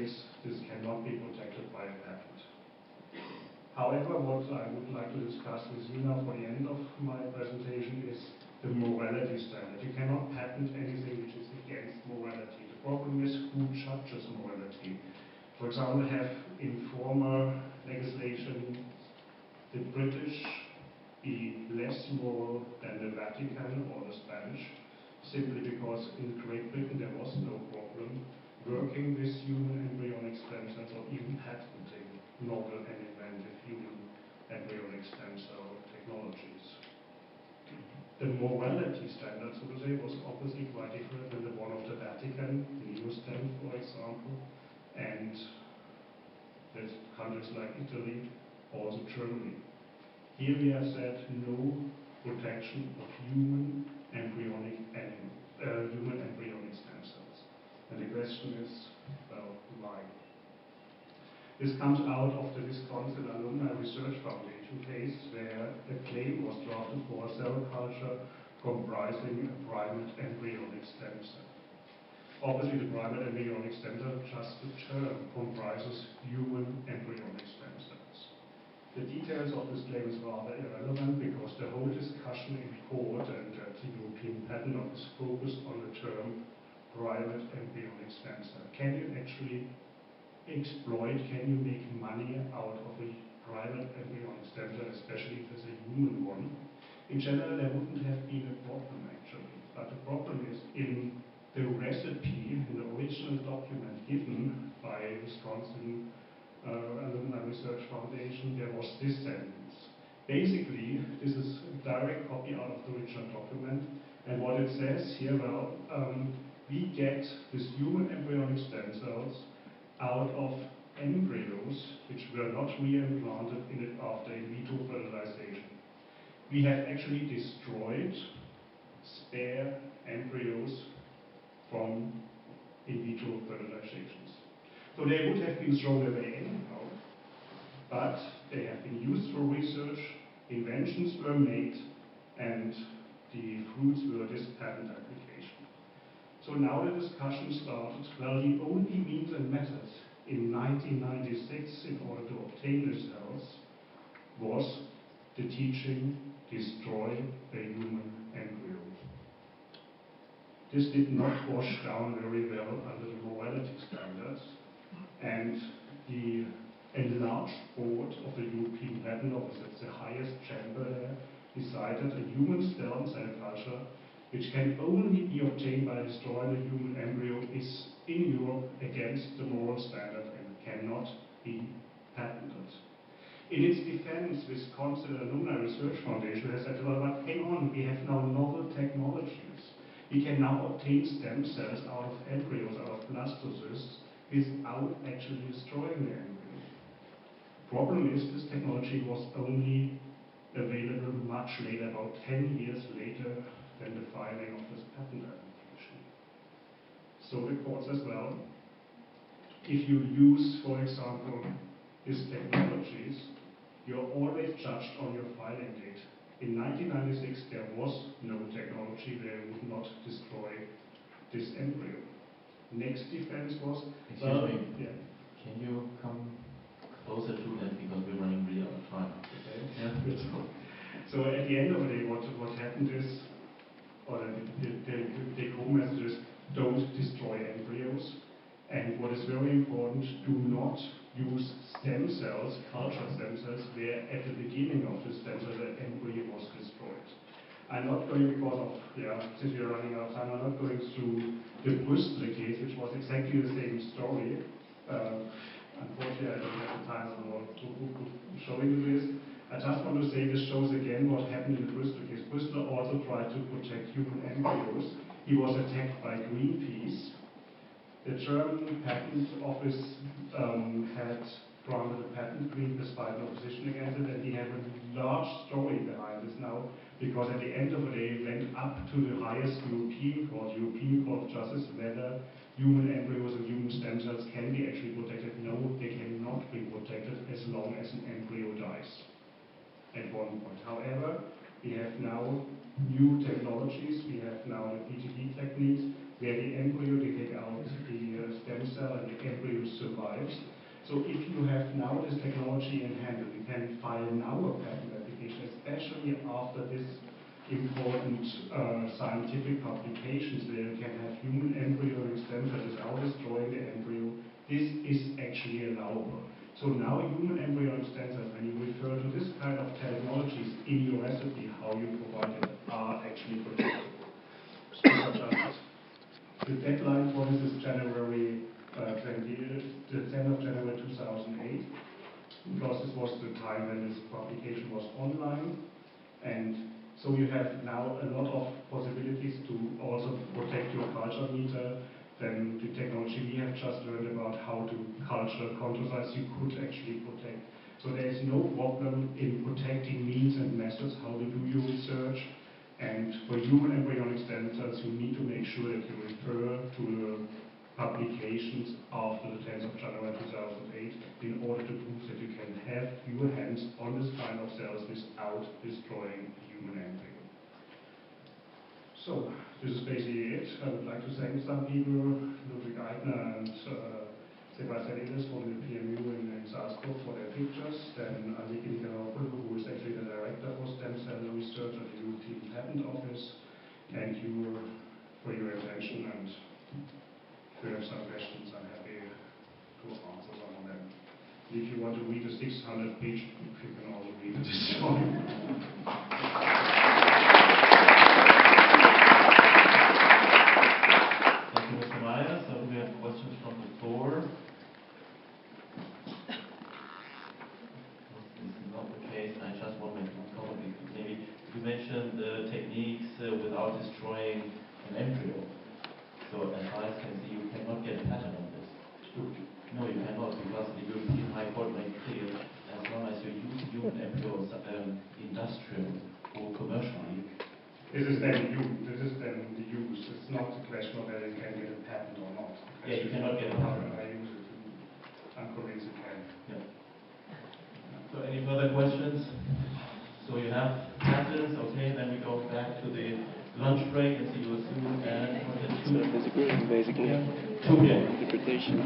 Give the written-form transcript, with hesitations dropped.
case, this cannot be protected by a patent. However, what I would like to discuss with you now for the end of my presentation is the morality standard. You cannot patent anything which is against morality. The problem is who judges morality. For example, have in former legislation the British be less moral than the Vatican or the Spanish, simply because in Great Britain there was no problem working with human embryonic stem cells or even patenting novel and inventive human embryonic stem cell technologies. The morality standard, so to say, was obviously quite different than the one of the Vatican, Neostem, for example, and there's countries like Italy, also Germany. Here we have said no protection of human embryonic stem cells. And the question is, well, why? This comes out of the Wisconsin Alumni Research Foundation case, where a claim was drafted for a cell culture comprising a primate embryonic stem cell. Obviously, the primate embryonic stem cell, just the term, comprises human embryonic stem cells. The details of this claim is rather irrelevant because the whole discussion in court and the European Patent Office focused on the term primate embryonic stem cell. Can you actually exploit, can you make money out of a primate embryonic stem cell, especially if it's a human one? In general, there wouldn't have been a problem actually, but the problem is in the recipe, in the original document given by Wisconsin Alumni Research Foundation, there was this sentence. Basically, this is a direct copy out of the original document, and what it says here, well, we get these human embryonic stem cells out of embryos which were not reimplanted in it after in vitro fertilization. We have actually destroyed spare embryos from in vitro fertilizations. So they would have been thrown away anyhow, but they have been used for research, inventions were made, and the fruits were this patent application. So now the discussion started. Well, the only means and methods in 1996 in order to obtain the cells was the teaching, destroy a human embryo. This did not wash down very well under the morality standards, and the enlarged board of the European Patent Office, that's the highest chamber there, decided a human stem cell culture which can only be obtained by destroying the human embryo is in Europe against the moral standard and cannot be patented. In its defense, Wisconsin Alumni Research Foundation has said, well, but hang on, we have now novel technologies. We can now obtain stem cells out of embryos, out of blastocysts, without actually destroying the embryo. Problem is, this technology was only available much later, about 10 years later than the filing of this patent application. So the court says, well, if you use, for example, these technologies, you're always judged on your filing date. In 1996, there was no technology where you would not destroy this embryo. Next defense was, excuse me, yeah. Can you come closer to that because we're running really out of time. Okay. Yeah. Good. So at the end of the day, what happened is, or the core message is, don't destroy embryos. And what is very important, do not use stem cells, cultured stem cells, where at the beginning of the stem cell the embryo was destroyed. I'm not going, because of, since we're running out of time, I'm not going through the Bristol case, which was exactly the same story. Unfortunately, I don't have the time for showing you this. I just want to say this shows again what happened in the Bristol case. Bristol also tried to protect human embryos. He was attacked by Greenpeace. The German Patent Office had granted a patent. Greenpeace filed an opposition against it, and he had a large story behind this now, because at the end of the day, it went up to the highest European Court of Justice, whether human embryos and human stem cells can be actually protected. No, they cannot be protected as long as an embryo dies at one point. However, we have now new technologies. We have now the PGD techniques, where the embryo, they take out the stem cell and the embryo survives. lives. So if you have now this technology in hand, and you can file now a patent application, especially after this important scientific publications where you can have human embryonic stem cells without destroying the embryo, this is actually allowable. So now human embryonic stem cells, when you refer to this kind of technologies in your recipe, how you provide it, are actually protected. The deadline for this is January 10th of January 2008, because this was the time when this publication was online, and so you have now a lot of possibilities to also protect your culture meter. Then the technology we have just learned about how to culture chondrocytes you could actually protect. So there is no problem in protecting means and methods how to do your research. And for human embryonic stem cells, you need to make sure that you refer to the publications after the 10th of January 2008 in order to prove that you can have your hands on this kind of cells without destroying human embryo. So this is basically it. I would like to thank some people, Ludwig Eitner and Sebastian Illes from the PMU in Salzburg for their pictures. Then Annike Nikolaopoulos, who is actually the director for stem cell research at the European Patent Office. And you for your attention, and if you have some questions, I'm happy to answer some of them. If you want to read a 600-page book, you can also read it this morning. We have questions from the floor. This is not the case. I just want to make one comment. Maybe you mentioned the techniques without destroying an embryo. So as far as I can see, you cannot get a patent on this. No, you cannot, because the European High Court made clear as long as you use human embryos industrial or commercially. This is then the use. It's not a question of whether you can get a patent or not. Yeah, you cannot get a patent. I use it. I'm convinced you can. Yeah. So any further questions? So you have patents, okay, then we go back to the lunch break and see you soon. And So disagreeing basically. Yeah. 2 p.m. Interpretation.